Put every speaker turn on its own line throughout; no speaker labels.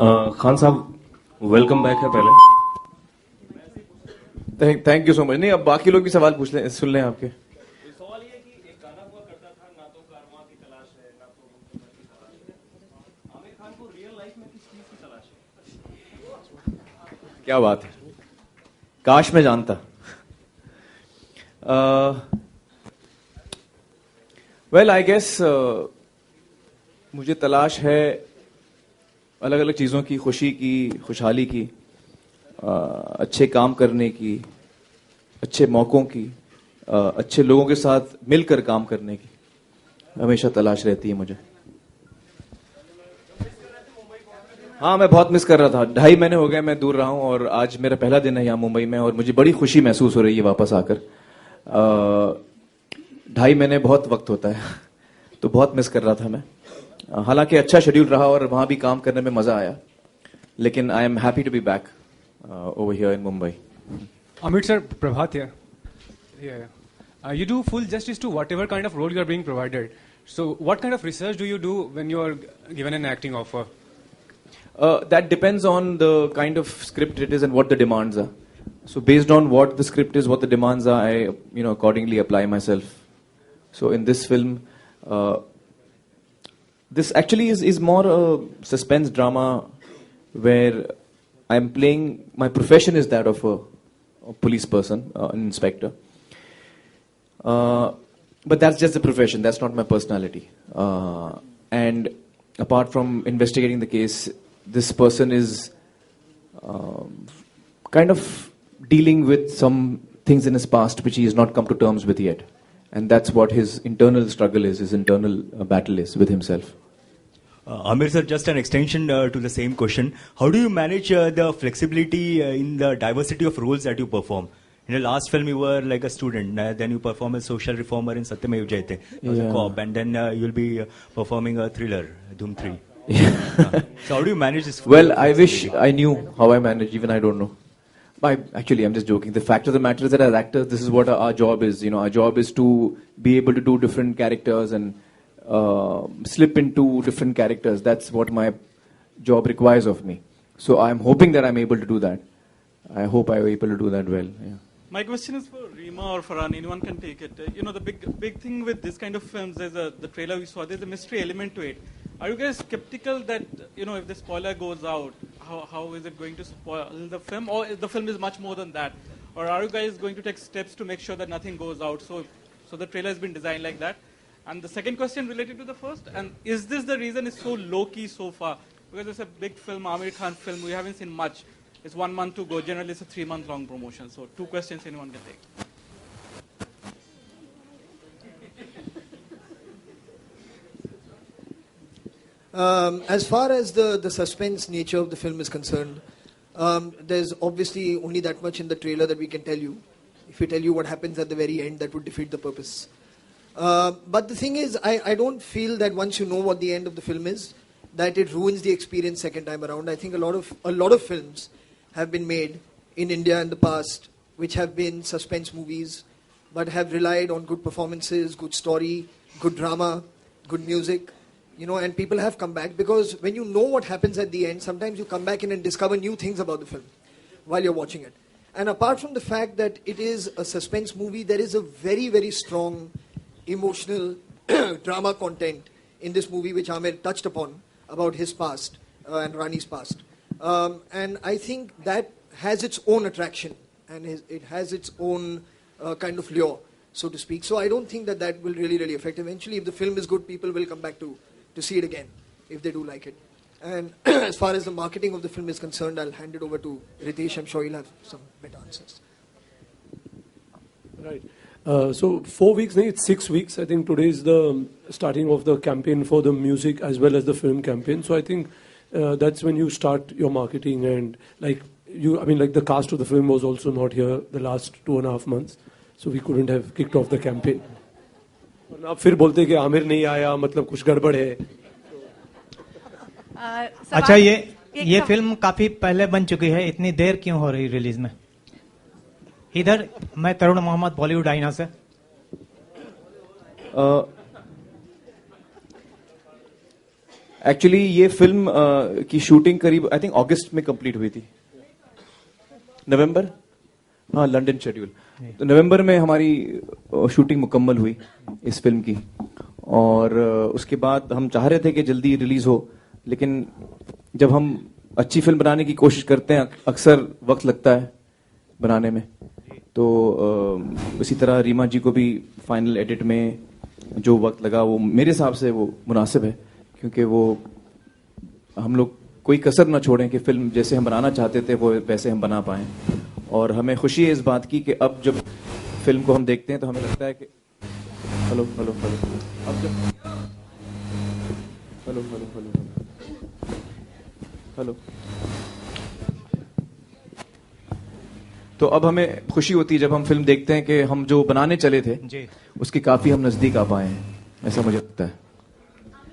खान साहब welcome back है पहले।
Thank you so much. नहीं, अब बाकी लोग भी सवाल पूछ लें, सुन लें आपके।
सवाल ये है कि एक गाना हुआ करता था, ना तो कारवां की तलाश है, ना तो हुकूमत की तलाश है। आमिर खान को रियल लाइफ में किस चीज की तलाश है?
क्या बात है, काश मैं जानता। वेल आई गेस मुझे तलाश है अलग अलग चीज़ों की, खुशी की, खुशहाली की, अच्छे काम करने की, अच्छे मौक़ों की, अच्छे लोगों के साथ मिलकर काम करने की हमेशा तलाश रहती है मुझे। हाँ, मैं बहुत मिस कर रहा था। 2.5 महीने हो गए मैं दूर रहा हूँ और आज मेरा पहला दिन है यहाँ मुंबई में और मुझे बड़ी खुशी महसूस हो रही है वापस आकर। 2.5 महीने बहुत वक्त होता है तो बहुत मिस कर रहा था मैं। हालांकि अच्छा शेड्यूल रहा और वहाँ भी काम करने में मज़ा आया, लेकिन I am happy to be back over here in Mumbai.
Amit sir, Prabhat here. Yeah. You do full justice to whatever kind of role you are being provided. So, what kind of research do you do when you are given an acting offer?
That depends on the kind of script it is and what the demands are. So, based on what the script is, what the demands are, I accordingly apply myself. So, in this film, this actually is more a suspense drama where I'm playing. My profession is that of a police person, an inspector. But that's just the profession, that's not my personality. And apart from investigating the case, this person is kind of dealing with some things in his past which he has not come to terms with yet. And that's what his internal struggle is, his internal battle is with himself.
Amir sir, just an extension to the same question. How do you manage the flexibility in the diversity of roles that you perform? In the last film, you were like a student. Then you perform a social reformer in Satyamev Jayate as a cop, and then you'll be performing a thriller, Dhoom 3. So how do you manage this?
Well, I wish I knew how I manage. Even I don't know. Actually, I'm just joking. The fact of the matter is that as actors, this is what our job is. Our job is to be able to do different characters and slip into different characters. That's what my job requires of me. So I'm hoping that I'm able to do that. I hope I'm able to do that well. Yeah.
My question is for Rima or Farhan. Anyone can take it. The big thing with this kind of films, there's the trailer we saw. There's a mystery element to it. Are you guys skeptical that if the spoiler goes out, how is it going to spoil the film, or the film is much more than that? Or are you guys going to take steps to make sure that nothing goes out? So the trailer has been designed like that. And the second question related to the first, and is this the reason it's so low-key so far? Because it's a big film, Amir Khan film, we haven't seen much. It's 1 month to go. Generally, it's a 3-month long promotion. So 2 questions anyone can take.
As far as the suspense nature of the film is concerned, there's obviously only that much in the trailer that we can tell you. If we tell you what happens at the very end, that would defeat the purpose. But the thing is, I don't feel that once you know what the end of the film is, that it ruins the experience second time around. I think a lot of films have been made in India in the past, which have been suspense movies, but have relied on good performances, good story, good drama, good music, and people have come back because when you know what happens at the end, sometimes you come back in and discover new things about the film while you're watching it. And apart from the fact that it is a suspense movie, there is a very, very strong emotional drama content in this movie which Amir touched upon about his past and Rani's past. And I think that has its own attraction and it has its own kind of lure, so to speak. So I don't think that will really, really affect. Eventually, if the film is good, people will come back to see it again if they do like it. And as far as the marketing of the film is concerned, I'll hand it over to Ritesh. I'm sure he'll have some better answers.
Right. So 4 weeks, it's 6 weeks. I think today is the starting of the campaign for the music as well as the film campaign. So I think that's when you start your marketing and like the cast of the film was also not here the last 2.5 months. So we couldn't have kicked off the campaign. अब फिर बोलते कि आमिर नहीं आया मतलब कुछ गड़बड़ है.
अच्छा, ये फिल्म काफी पहले बन चुकी है, इतनी देर क्यों हो रही रिलीज में? इधर मैं तरुण मोहम्मद, बॉलीवुड आईना से.
एक्चुअली ये फिल्म की शूटिंग करीब आई थिंक अगस्त में कंप्लीट हुई थी, नवंबर, हाँ लंदन शेड्यूल, तो नवंबर में हमारी शूटिंग मुकम्मल हुई इस फिल्म की। और उसके बाद हम चाह रहे थे कि जल्दी रिलीज हो, लेकिन जब हम अच्छी फिल्म बनाने की कोशिश करते हैं अक्सर वक्त लगता है बनाने में। तो इसी तरह रीमा जी को भी फाइनल एडिट में जो वक्त लगा वो मेरे हिसाब से वो मुनासिब है, क्योंकि वो हम लोग कोई कसर ना छोड़ें कि फिल्म जैसे हम बनाना चाहते थे वो वैसे हम बना पाएं। और हमें खुशी है इस बात की कि अब जब फिल्म को हम देखते हैं तो हमें लगता है कि हेलो हेलो हेलो अब जब हेलो हेलो हेलो हेलो तो अब हमें खुशी होती है जब हम फिल्म देखते हैं कि हम जो बनाने चले थे
जी,
उसके काफी हम नजदीक आ पाए हैं, ऐसा मुझे लगता है।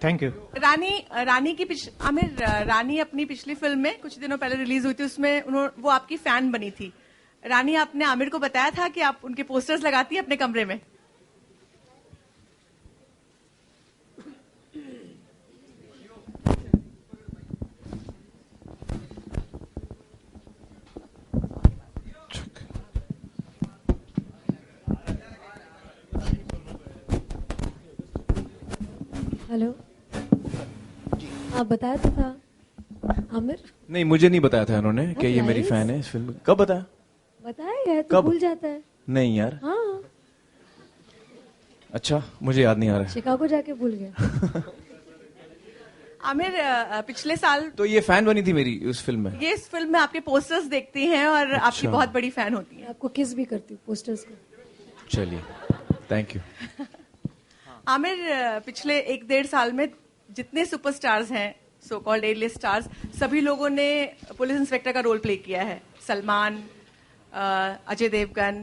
Thank you.
रानी की आमिर, रानी अपनी पिछली फिल्म में कुछ दिनों पहले रिलीज हुई थी, उसमें वो आपकी फैन बनी थी। रानी, आपने आमिर को बताया था कि आप उनके पोस्टर्स लगाती है अपने कमरे में?
हेलो, आप बताया तो था आमिर?
नहीं, मुझे नहीं बताया था उन्होंने कि ये मेरी
nice.
फैन है इस फिल्म। कब बताया?
बताया है तो
कब?
भूल जाता है।
नहीं यार।
हाँ,
अच्छा, मुझे याद नहीं आ रहा है।
शिकागो जाके भूल गया।
आमिर, पिछले साल
तो ये फैन बनी थी मेरी उस फिल्म में?
ये इस फिल्म में आपके पोस्टर्स देखती हैं और आपकी बहुत बड़ी फैन होती है।
आपको किस भी करती हूँ पोस्टर्स को।
चलिए, थैंक यू।
आमिर, पिछले 1-1.5 साल में जितने सुपरस्टार्स हैं, सो कॉल्ड ए-लिस्ट स्टार्स, सभी लोगों ने पुलिस इंस्पेक्टर का रोल प्ले किया है। सलमान, अजय देवगन,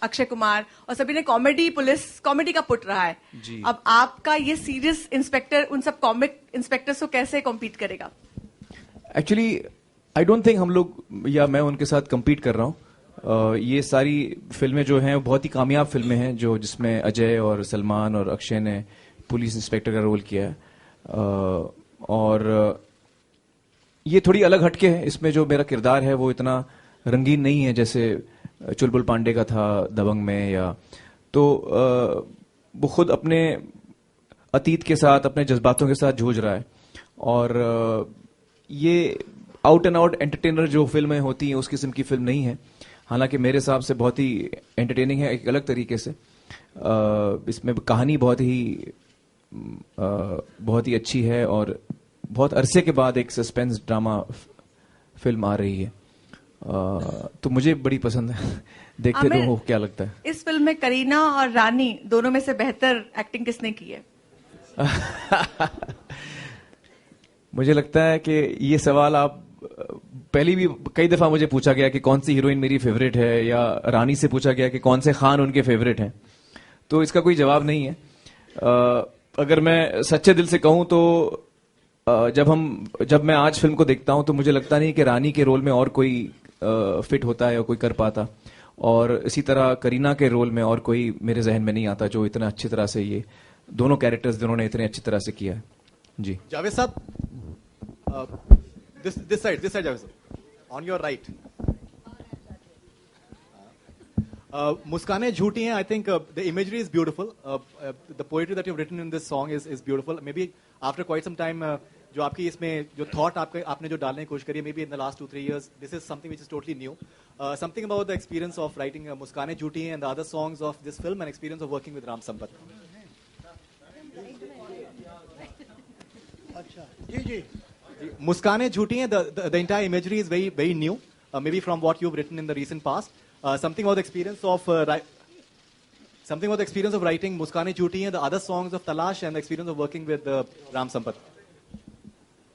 अक्षय कुमार, और सभी ने कॉमेडी का पुट रहा है।
जी।
अब आपका ये सीरियस इंस्पेक्टर उन सब कॉमिक इंस्पेक्टर्स को कैसे कॉम्पीट करेगा?
एक्चुअली आई डोंट थिंक हम लोग या मैं उनके साथ कम्पीट कर रहा हूँ। ये सारी फिल्में जो हैं बहुत ही कामयाब फिल्में हैं, जो जिसमें अजय और सलमान और अक्षय ने पुलिस इंस्पेक्टर का रोल किया है। और ये थोड़ी अलग हटके है, इसमें जो मेरा किरदार है वो इतना रंगीन नहीं है जैसे चुलबुल पांडे का था दबंग में, या तो वो खुद अपने अतीत के साथ, अपने जज्बातों के साथ जूझ रहा है। और ये आउट एंड आउट एंटरटेनर जो फिल्में होती हैं उस किस्म की फिल्म नहीं है, हालांकि मेरे हिसाब से बहुत ही एंटरटेनिंग है एक अलग तरीके से। इसमें कहानी बहुत ही अच्छी है और बहुत अरसे के बाद एक सस्पेंस ड्रामा फिल्म आ रही है, तो मुझे बड़ी पसंद है। देखते रहो क्या लगता है।
इस फिल्म में करीना और रानी दोनों में से बेहतर एक्टिंग किसने की है?
मुझे लगता है कि ये सवाल आप पहले भी कई दफा मुझे पूछा गया कि कौन सी हीरोइन मेरी फेवरेट है, या रानी से पूछा गया कि कौन से खान उनके फेवरेट हैं, तो इसका कोई जवाब नहीं है। अगर मैं सच्चे दिल से कहूं तो जब मैं आज फिल्म को देखता हूं तो मुझे लगता नहीं कि रानी के रोल में और कोई फिट होता है या कोई कर पाता, और इसी तरह करीना के रोल में और कोई मेरे जहन में नहीं आता जो इतना अच्छी तरह से ये दोनों कैरेक्टर्स दोनों ने इतने अच्छी तरह से किया है। जी
जावेद साहब, this side जावेद साहब, on your right. मुस्कानें झूठी हैं. I think the imagery is beautiful. The poetry that you've written in this song is beautiful. Maybe after quite some time, जो आपकी इसमें जो thought आपने जो डालने की कोशिश करी है, maybe in the last 2-3 years, this is something which is totally new. Something about the experience of writing मुस्कानें झूठी हैं and the other songs of this film and experience of working with Ram Sampath.
अच्छा, जी.
मुस्कानें झूठी हैं. The entire imagery is very new. Maybe from what you've written in the recent past. Something about the experience of writing Muskane Jhuti and the other songs of Talash and the experience of working with Ram Sampath.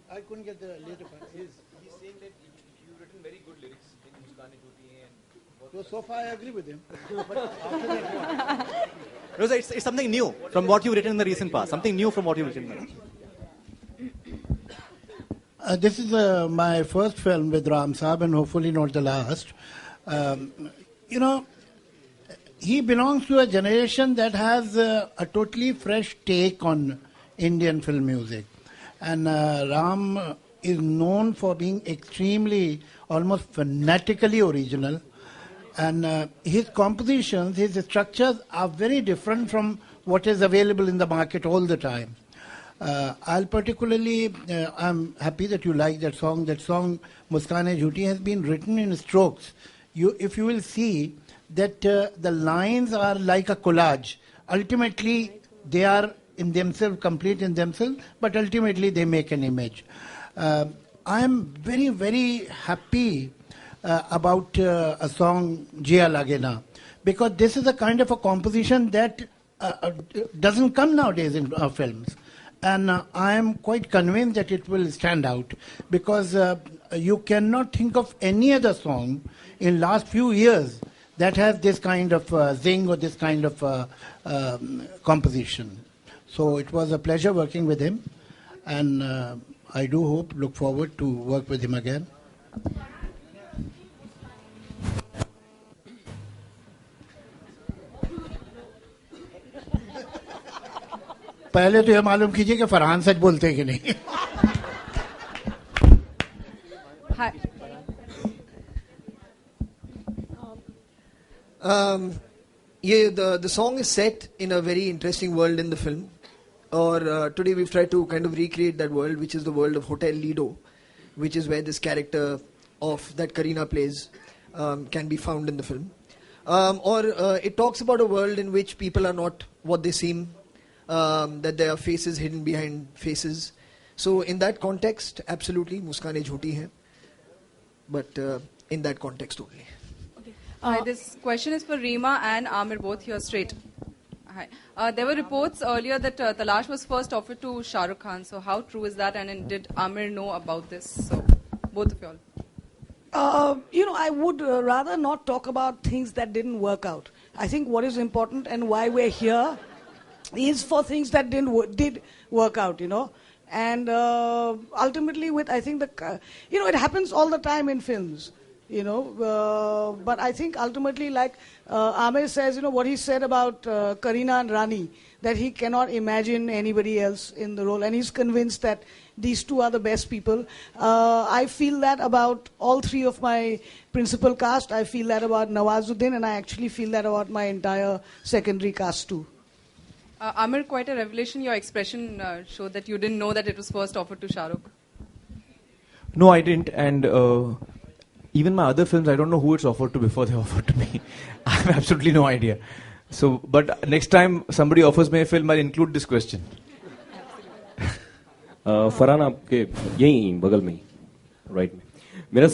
I couldn't get the later part.
He's saying that you've written very good lyrics in Muskane Jhuti and
so far I agree with him. But after that what?
No, it's something new from what you've written in the recent past. Something new from what you've written.
This is my first film with Ram Saab and hopefully not the last. You know, he belongs to a generation that has a totally fresh take on Indian film music. And Ram is known for being extremely, almost fanatically original. And his compositions, his structures are very different from what is available in the market all the time. I'll particularly, I'm happy that you like that song. That song, Muskaan Jhuti, has been written in strokes. If you will see that the lines are like a collage. Ultimately, they are in themselves, complete in themselves, but ultimately they make an image. I am very, very happy about a song, Jia Lagena, because this is a kind of a composition that doesn't come nowadays in films. And I am quite convinced that it will stand out, because you cannot think of any other song in last few years that has this kind of zing or this kind of composition. So it was a pleasure working with him, and I do look forward to work with him again. पहले तो ये मालूम कीजिए कि फरहान सच बोलते हैं कि नहीं.
Hi.
The song is set in a very interesting world in the film. Or today we've tried to kind of recreate that world, which is the world of Hotel Lido, which is where this character of that Kareena plays can be found in the film. It talks about a world in which people are not what they seem, that there are faces hidden behind faces. So in that context, absolutely, Muskaan Jhuti hai. But in that context only.
Hi, this question is for Reema and Amir, both here straight. Hi. There were reports earlier that Talash was first offered to Shah Rukh Khan. So how true is that? And did Amir know about this? So both of y'all.
I would rather not talk about things that didn't work out. I think what is important and why we're here is for things that did work out, And ultimately, I think it happens all the time in films, But I think ultimately, like Amir says, what he said about Kareena and Rani, that he cannot imagine anybody else in the role, and he's convinced that these two are the best people. I feel that about all three of my principal cast. I feel that about Nawazuddin, and I actually feel that about my entire secondary cast too.
Amir, quite a revelation. Your expression showed that you didn't know that it was first offered to Shah Rukh.
No, I didn't. And even my other films, I don't know who it's offered to before they offered to me. I have absolutely no idea. So, but next time somebody offers me a film, I'll include this question.
Farhan आपके यही बगल में ही right में मेरा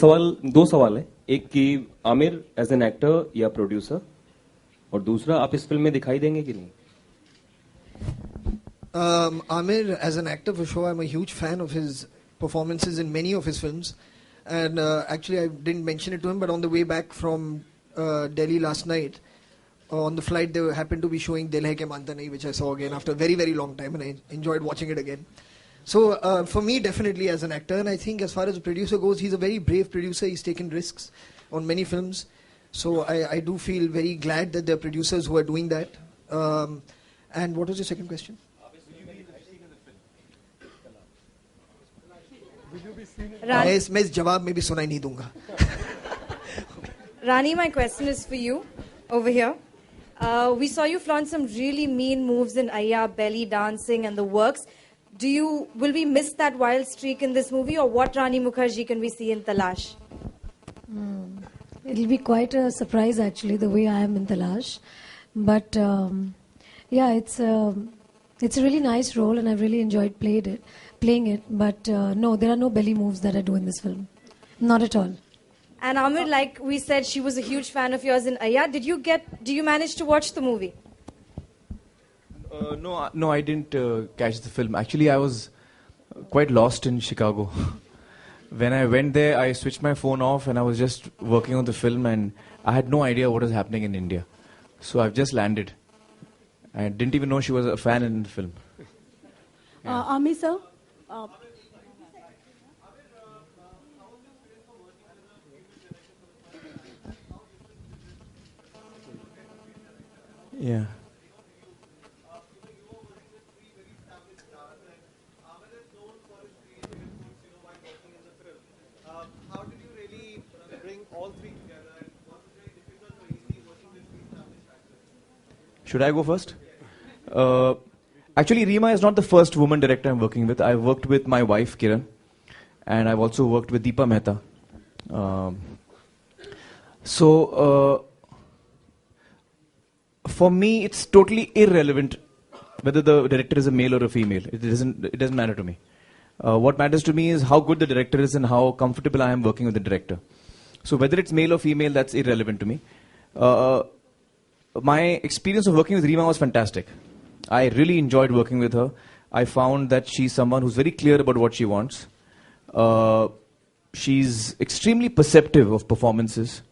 दो सवाल है एक कि आमिर एज एन एक्टर या प्रोड्यूसर और दूसरा आप इस फिल्म में दिखाई देंगे कि नहीं
Amir, as an actor, for sure, I'm a huge fan of his performances in many of his films. And actually, I didn't mention it to him, but on the way back from Delhi last night, on the flight, they happened to be showing Dil Hai Ke Manta Nahi, which I saw again after a very, very long time, and I enjoyed watching it again. So for me, definitely as an actor, and I think as far as a producer goes, he's a very brave producer. He's taken risks on many films. So I do feel very glad that there are producers who are doing that. And what was your second question? मैं इस जवाब में भी सुनाई नहीं दूंगा.
Rani, my question is for you over here. We saw you flaunt some really mean moves in Ayya, belly dancing and the works. Will we miss that wild streak in this movie, or what Rani Mukherjee can we see in Talash?
It'll be quite a surprise actually, the way I am in Talash. But yeah, it's a really nice role and I've really enjoyed playing it. But no, there are no belly moves that I do in this film. Not at all.
And Amir, like we said, she was a huge fan of yours in Ayya. Do you manage to watch the movie?
No, I didn't catch the film. Actually, I was quite lost in Chicago. When I went there, I switched my phone off and I was just working on the film and I had no idea what was happening in India. So I've just landed. I didn't even know she was a fan in the film.
Amir sir?
Yeah. Should I go first? Actually, Reema is not the first woman director I'm working with. I've worked with my wife, Kiran, and I've also worked with Deepa Mehta. For me, it's totally irrelevant whether the director is a male or a female. It doesn't matter to me. What matters to me is how good the director is and how comfortable I am working with the director. So whether it's male or female, that's irrelevant to me. My experience of working with Reema was fantastic. I really enjoyed working with her. I found that she's someone who's very clear about what she wants. She's extremely perceptive of performances.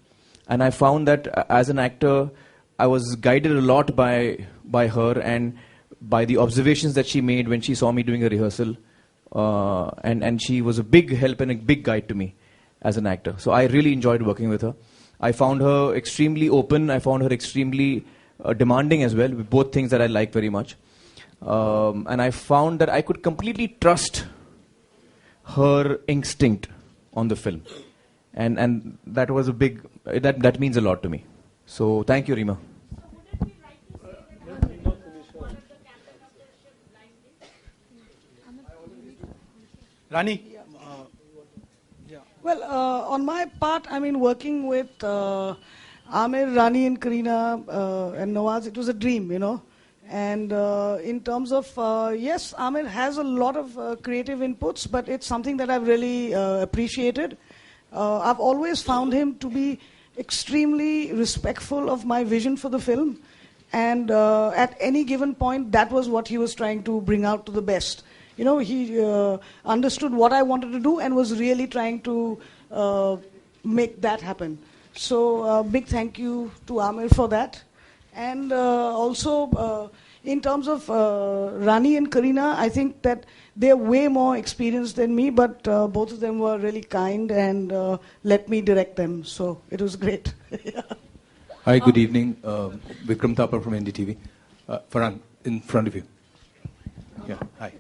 And I found that as an actor, I was guided a lot by her and by the observations that she made when she saw me doing a rehearsal. And she was a big help and a big guide to me as an actor. So I really enjoyed working with her. I found her extremely open. I found her extremely demanding as well, with both things that I like very much. And I found that I could completely trust her instinct on the film. And that was a big, that means a lot to me. So thank you, Reema.
Rani.
Well, on my part, I mean, working with Aamir, Rani and Kareena and Nawaz, it was a dream, you know. And in terms of, yes, Aamir has a lot of creative inputs, but it's something that I've really appreciated. I've always found him to be extremely respectful of my vision for the film. And at any given point, that was what he was trying to bring out to the best. You know, he understood what I wanted to do and was really trying to make that happen. So big thank you to Aamir for that. And also in terms of Rani and Kareena, I think that they're way more experienced than me, but both of them were really kind and let me direct them. So it was great.
Hi, good evening. Vikram Thapar from NDTV. Farhan, in front of you. Yeah, hi.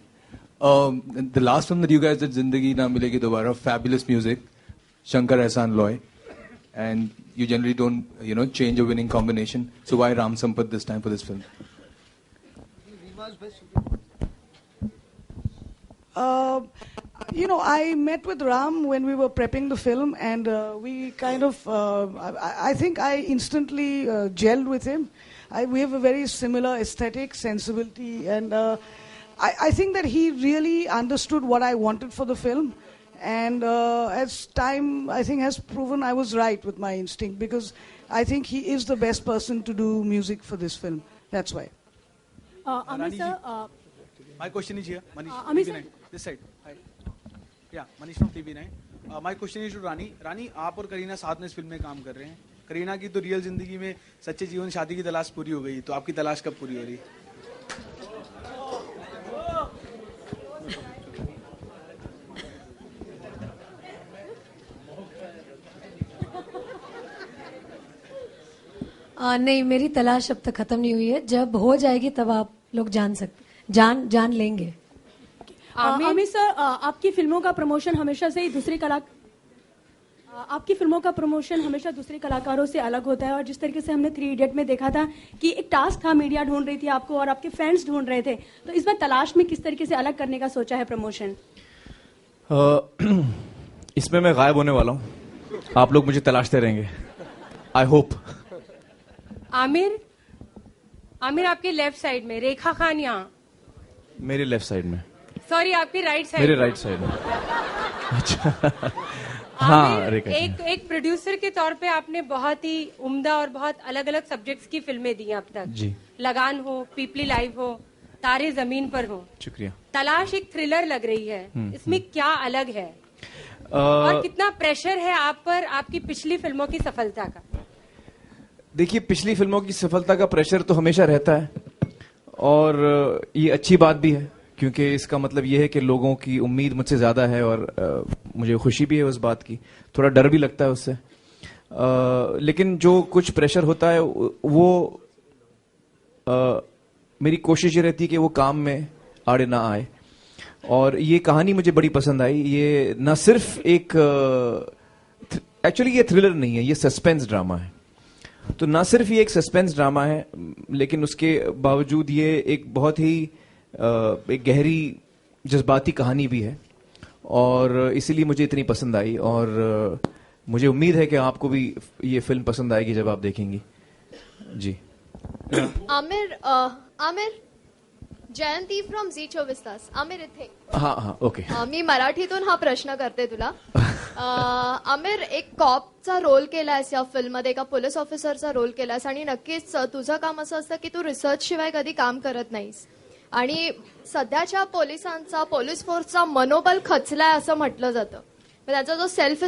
The last film that you guys did, Zindagi Na Milegi Dobara, fabulous music, Shankar Ehsaan Loy, and you generally don't, change a winning combination. So why Ram Sampath this time for this film?
I met with Ram when we were prepping the film, and we kind of, I think I instantly gelled with him. We have a very similar aesthetic, sensibility, and I think that he really understood what I wanted for the film. And as time, I think, has proven, I was right with my instinct, because I think he is the best person to do music for this film. That's why.
Amit sir,
my question is here. Manish,
Amit
TV9, this side. Hi. Yeah, Manish from TV9. My question is to Rani. Rani, आप और करीना साथ में इस film में काम कर रहे हैं. करीना की तो रियल जिंदगी में सच्चे जीवन शादी की तलाश पूरी हो गई, तो आपकी तलाश कब पूरी हो रही है?
नहीं, मेरी तलाश अब तक खत्म नहीं हुई है. जब हो जाएगी तब आप लोग जान लेंगे.
आमिर सर, आपकी फिल्मों का प्रमोशन हमेशा से ही आपकी फिल्मों का प्रमोशन हमेशा दूसरे कलाकारों से अलग होता है. और जिस तरीके से हमने 3 इडियट में देखा था कि एक टास्क था, मीडिया ढूंढ रही थी आपको और आपके फैंस ढूंढ रहे थे, तो इस बार तलाश में किस तरीके से अलग करने का सोचा है प्रमोशन?
इसमें मैं गायब होने वाला हूँ. आप लोग मुझे तलाशते रहेंगे. I hope.
आमिर, आपके लेफ्ट साइड में, रेखा खान यहाँ.
मेरे लेफ्ट साइड में.
सॉरी, आपकी राइट साइड.
मेरे राइट साइड में. अच्छा. हाँ, रेखा.
एक प्रोड्यूसर के तौर पे आपने बहुत ही उम्दा और बहुत अलग अलग सब्जेक्ट्स की फिल्में दी अब तक.
जी.
लगान हो, पीपली लाइव हो, तारे जमीन पर हो.
शुक्रिया.
तलाश एक थ्रिलर लग रही है. इसमें क्या अलग है और कितना प्रेशर है आप पर आपकी पिछली फिल्मों की सफलता का?
देखिए, पिछली फिल्मों की सफलता का प्रेशर तो हमेशा रहता है, और ये अच्छी बात भी है, क्योंकि इसका मतलब ये है कि लोगों की उम्मीद मुझसे ज्यादा है, और मुझे खुशी भी है उस बात की. थोड़ा डर भी लगता है उससे. लेकिन जो कुछ प्रेशर होता है वो मेरी कोशिश ये रहती है कि वो काम में आड़े ना आए. और ये कहानी मुझे बड़ी पसंद आई. ये न सिर्फ एक, एक्चुअली ये थ्रिलर नहीं है, ये सस्पेंस ड्रामा है. तो ना सिर्फ ये एक सस्पेंस ड्रामा है, लेकिन उसके बावजूद ये एक बहुत ही एक गहरी जज्बाती कहानी भी है, और इसीलिए मुझे इतनी पसंद आई, और मुझे उम्मीद है कि आपको भी ये फिल्म पसंद आएगी जब आप देखेंगी। जी
आमिर जयंती फ्रॉम झी 24 तास. आमिर इथे.
हाँ ओके.
मी मराठीतून हा प्रश्न करते तुला. आमिर, एक कॉपचा रोल केलायस या फिल्ममध्ये, एका पोलीस ऑफिसरचा रोल केलायस, आणि नक्कीच तुझं काम असं असतं की तू रिसर्च शिवाय कधी काम करत नाहीस, आणि सध्याच्या पोलिसांचा, पोलीस फोर्सचा मनोबल खचलाय असं म्हटलं जातं. त्याचा जो सेल्फ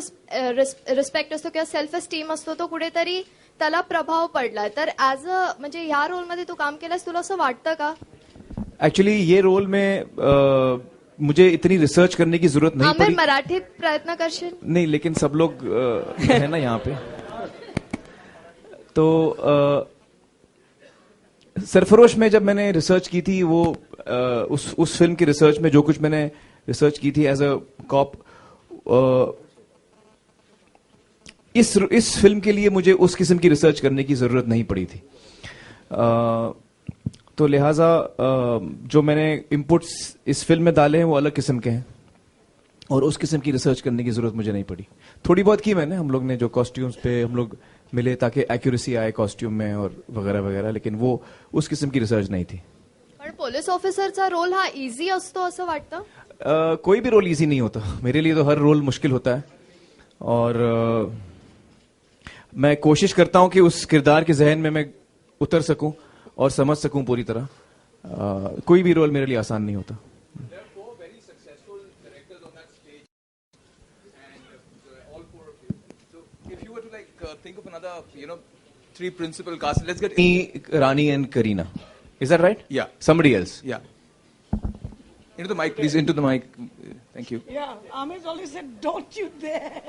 रिस्पेक्ट असतो किंवा सेल्फ एस्टीम असतो तो कुठेतरी त्याला प्रभाव पडलाय. तर ऍज अ म्हणजे ह्या रोलमध्ये तू काम केलंस, तुला असं वाटतं का?
एक्चुअली ये रोल में मुझे इतनी रिसर्च करने की जरूरत नहीं
आमिर
पड़ी.
मराठीत प्रयत्न करशील?
नहीं, लेकिन सब लोग है ना यहाँ पे, तो सरफरोश में जब मैंने रिसर्च की थी, वो उस फिल्म की रिसर्च में जो कुछ मैंने रिसर्च की थी एज अ कॉप, इस फिल्म के लिए मुझे उस किस्म की रिसर्च करने की जरूरत नहीं पड़ी थी. तो लिहाजा जो मैंने इनपुट्स इस फिल्म में डाले हैं वो अलग किस्म के हैं, और उस किस्म की रिसर्च करने की जरूरत मुझे नहीं पड़ी. थोड़ी बहुत की मैंने, हम लोग ने जो कॉस्ट्यूम्स पे हम लोग मिले ताकि एक्यूरेसी आए कॉस्ट्यूम में और वगैरह वगैरह, लेकिन वो उस किस्म की रिसर्च नहीं थी.
पण पोलीस ऑफिसरचा रोल हा इझी असतो असं वाटतं?
कोई भी रोल इजी नहीं होता. मेरे लिए तो हर रोल मुश्किल होता है, और मैं कोशिश करता हूं कि उस किरदार के जहन में मैं उतर सकूं और समझ सकूं पूरी तरह. कोई भी रोल मेरे लिए आसान नहीं होता.
Think of another, 3 principal cast. Let's get
Me, Rani and Kareena. Is that right?
Yeah.
Somebody else?
Yeah. Into the mic, please. Into the mic. Thank you.
Yeah, Amir's always said, "Don't you dare."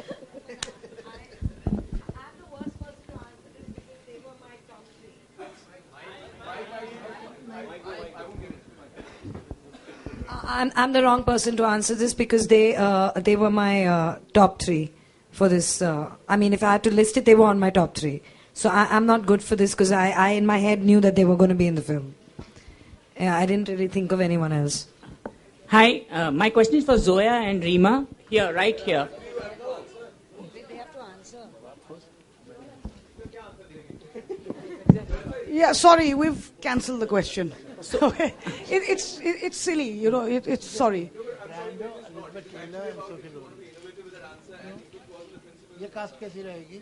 I'm the wrong person to answer this because they were my top 3 for this. I mean, if I had to list it, they were on my top 3. So I'm not good for this because I in my head knew that they were going to be in the film. Yeah, I didn't really think of anyone else.
Hi, my question is for Zoya and Rima. Here, right here.
Yeah, sorry, we've cancelled the question. So it's silly, it's sorry.
ये cast कैसी रहेगी?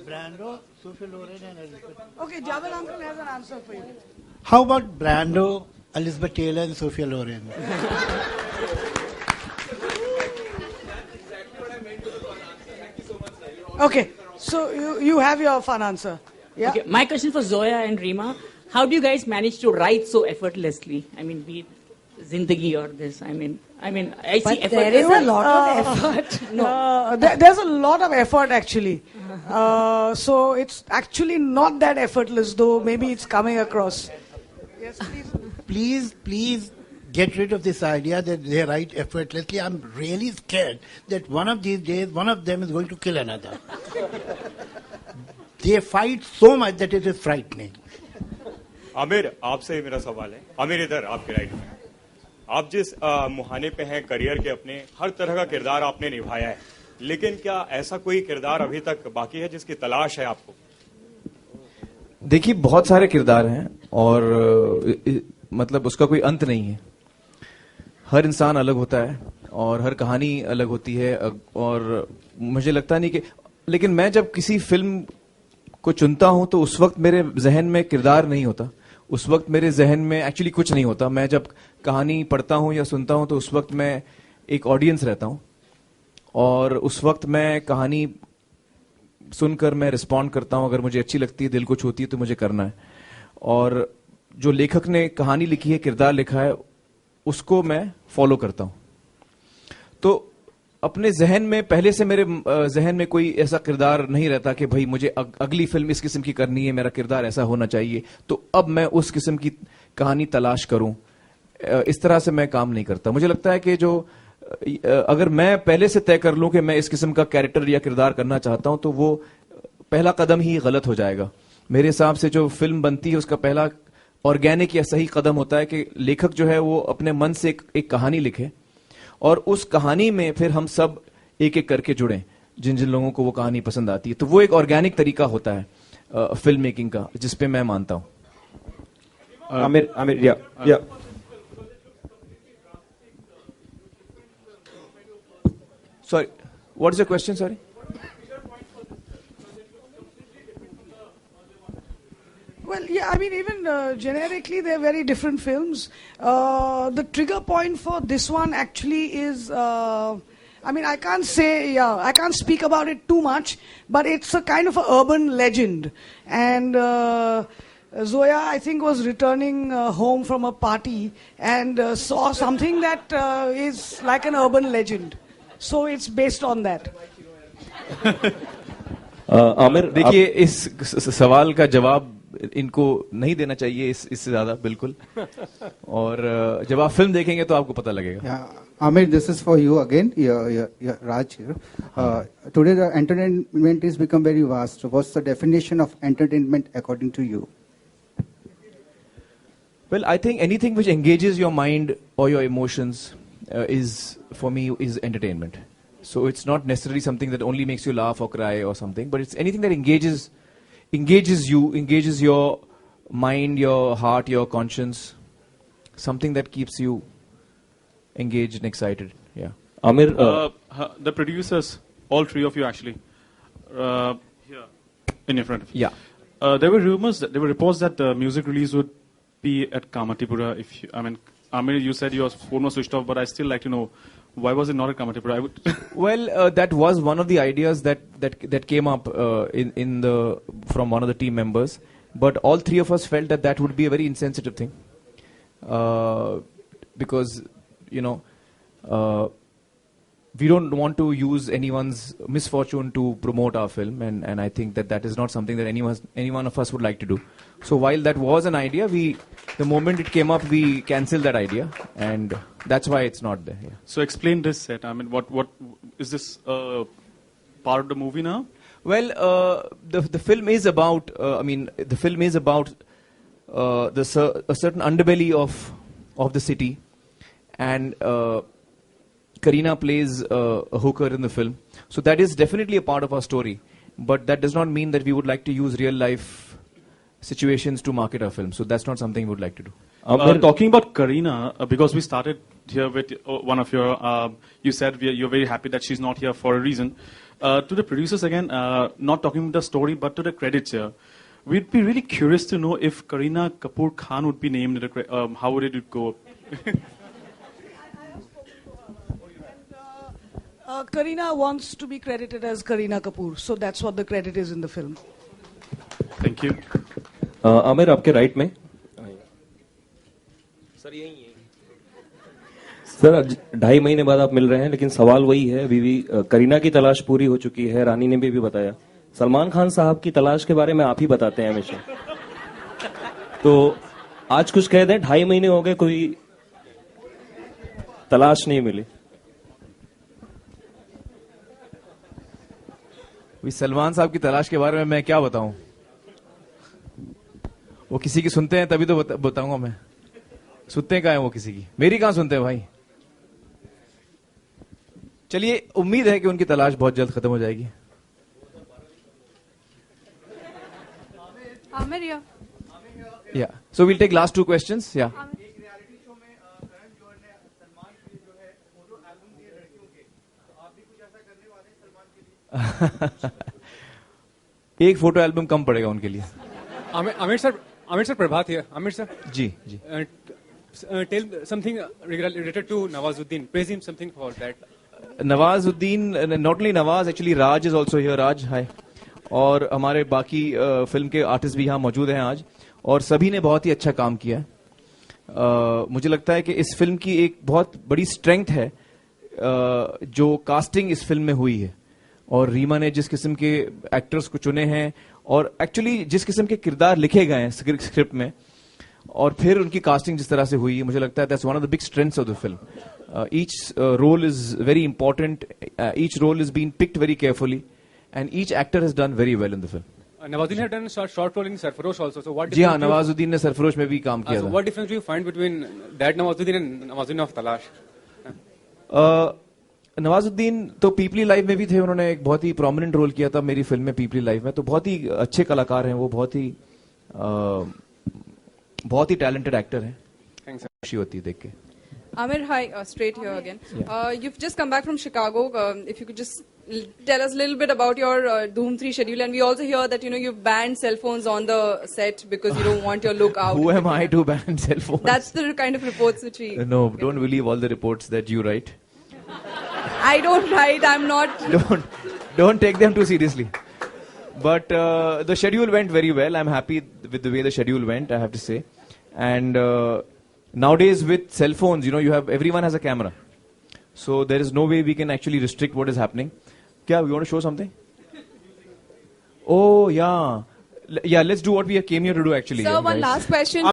Brando, Sophie Loren and Elizabeth.
Okay, Jawel uncle has an answer for you.
How about Brando, Elizabeth Taylor and Sophia Loren?
Okay, so you have your fun answer. Yeah.
Okay, my question for Zoya and Rima. How do you guys manage to write so effortlessly? I mean, be it Zindagi or this. I mean, I see effort.
There is a lot of effort. No, there's a lot of effort actually. So it's actually not that effortless, though maybe it's coming across. Yes, please.
Please get rid of this idea that they write effortlessly. I'm really scared that one of these days one of them is going to kill another. They fight so much that it is frightening.
Aamir, आपसे मेरा सवाल है. आमिर, इधर आपके right में. आप जिस मुहाने पे हैं करियर के, अपने हर तरह का किरदार आपने निभाया है, लेकिन क्या ऐसा कोई किरदार अभी तक बाकी है जिसकी तलाश है आपको?
देखिए, बहुत सारे किरदार हैं, और मतलब उसका कोई अंत नहीं है. हर इंसान अलग होता है और हर कहानी अलग होती है, और मुझे लगता नहीं कि, लेकिन मैं जब किसी फिल्म को चुनता हूं तो उस वक्त मेरे जहन में किरदार नहीं होता. उस वक्त मेरे जहन में एक्चुअली कुछ नहीं होता. मैं जब कहानी पढ़ता हूं या सुनता हूं तो उस वक्त मैं एक ऑडियंस रहता हूं, और उस वक्त मैं कहानी सुनकर मैं रिस्पॉन्ड करता हूं. अगर मुझे अच्छी लगती है, दिल को छूती है, तो मुझे करना है. और जो लेखक ने कहानी लिखी है, किरदार लिखा है, उसको मैं फॉलो करता हूं. तो अपने जहन में पहले से मेरे जहन में कोई ऐसा किरदार नहीं रहता कि भाई मुझे अगली फिल्म इस किस्म की करनी है, मेरा किरदार ऐसा होना चाहिए, तो अब मैं उस किस्म की कहानी तलाश करूं. इस तरह से मैं काम नहीं करता. मुझे लगता है कि जो अगर मैं पहले से तय कर लूं कि मैं इस किस्म का कैरेक्टर या किरदार करना चाहता हूं, तो वो पहला कदम ही गलत हो जाएगा. मेरे हिसाब से जो फिल्म बनती है उसका पहला ऑर्गेनिक या सही कदम होता है कि लेखक जो है वो अपने मन से एक कहानी लिखे और उस कहानी में फिर हम सब एक एक करके जुड़ें जिन जिन लोगों को वो कहानी पसंद आती है। तो वो एक ऑर्गेनिक तरीका होता है फिल्म मेकिंग का, जिसपे मैं मानता हूँ।
आमिर या
sorry, what is the question? Sorry.
Well, yeah, I mean, even generically, they're very different films. The trigger point for this one actually is, I mean, I can't say, I can't speak about it too much, but it's a kind of an urban legend. And Zoya, I think, was returning home from a party and saw something that is like an urban legend. So it's based on that.
Aamir,
देखिए, इस सवाल का जवाब इनको नहीं देना चाहिए इससे ज्यादा, बिल्कुल। और जब आप फिल्म देखेंगे तो आपको पता लगेगा।
Amir, this is for you again. Raj here. Today the entertainment is become very vast. What's the definition of entertainment according to you?
Well, I think anything which engages your mind or your emotions is, for me, is entertainment. So it's not necessarily something that only makes you laugh or cry or something, but it's anything that engages you, engages your mind, your heart, your conscience, something that keeps you engaged and excited. Yeah.
Amir, the producers, all three of you actually, here in your front of you.
Yeah.
There were rumors, there were reports that the music release would be at Kamatipura. Amir, you said your phone was switched off, but I still like to know, why was it not at Kamatipura?
Well, that was one of the ideas that came up from one of the team members. But all three of us felt that would be a very insensitive thing. Because, we don't want to use anyone's misfortune to promote our film. And I think that is not something that any one of us would like to do. So while that was an idea, the moment it came up, we cancelled that idea. And that's why it's not there. Yeah.
So explain this set. I mean, what is this part of the movie now?
Well, the film is about. The film is about a certain underbelly of the city, and Kareena plays a hooker in the film. So that is definitely a part of our story. But that does not mean that we would like to use real life situations to market our film. So that's not something we would like to do.
Talking about Kareena, because we started here with one of your, you said you're very happy that she's not here for a reason. To the producers again, not talking about the story, but to the credits here. We'd be really curious to know if Kareena Kapoor Khan would be named. How would it go?
Kareena wants to be credited as Kareena Kapoor, so that's what the credit is in the film.
Thank you.
Aamir, आपके right में sir यही है sir. 2.5 महीने बाद आप मिल रहे हैं, लेकिन सवाल वही है। अभी भी करीना की तलाश पूरी हो चुकी है, रानी ने भी बताया। सलमान खान साहब की तलाश के बारे में आप ही बताते हैं हमेशा, तो आज कुछ कह दें। 2.5 महीने हो गए, कोई तलाश नहीं मिली।
सलमान साहब की तलाश के बारे में मैं क्या बताऊं? वो किसी की सुनते हैं तभी तो बताऊंगा मैं। सुनते कहाँ हैं वो किसी की? मेरी कहाँ सुनते हैं भाई? चलिए, उम्मीद है कि उनकी तलाश बहुत जल्द खत्म हो जाएगी।
Amir,
yeah. So we'll take last 2 questions. Yeah. एक फोटो एल्बम कम पड़ेगा उनके लिए।
आमिर सर प्रभात है। Aamir sir
ji
tell something related to Nawazuddin. Praise him something for that.
Nawazuddin, not only Nawaz, actually Raj is also here. Raj, hi. और हमारे बाकी film के artist भी यहाँ मौजूद हैं आज, और सभी ने बहुत ही अच्छा काम किया है। मुझे लगता है कि इस फिल्म की एक बहुत बड़ी स्ट्रेंथ है जो कास्टिंग इस फिल्म में हुई है, और रीमा ने जिस किस्म के एक्टर्स को चुने हैं और एक्चुअली जिस किस्म के किरदार लिखे गए हैं स्क्रिप्ट में, और फिर उनकी कास्टिंग जिस तरह से हुई है, मुझे लगता है that's one of the big strengths of the film. Each role is very important, each role is been picked very carefully, and each actor has done very well in the film.
Nawazuddin had done a short role in Sarfarosh also. So what?
जी हाँ,
difference do you-
Nawazuddin ने सरफरोश में भी काम किया
So
था.
what difference do you find between that Nawazuddin and Nawazuddin of Talash?
Nawazuddin तो पीपली live में भी थे. उन्होंने एक बहुत ही प्रोमिनेंट रोल किया था मेरी फिल्म में पीपली लाइव में. तो बहुत ही अच्छे कलाकार हैं वो. बहुत ही टैलेंटेड एक्टर हैं.
Thanks.
खुशी होती है देख के.
Amir, hi, straight here again. You've just come back from Chicago. If you could just tell us a little bit about your Doom 3 schedule. And we also hear that, you've banned cell phones on the set because you don't want your look out.
Who am I to ban cell phones?
That's the kind of reports which we...
No, don't believe all the reports that you write.
I don't write, I'm not...
Don't take them too seriously. But the schedule went very well. I'm happy with the way the schedule went, I have to say. And nowadays with cell phones, everyone has a camera. So there is no way we can actually restrict what is happening. Kya, you want to show something? Oh, yeah. Yeah, let's do what we came here to do actually.
Sir, one
guys.
last question.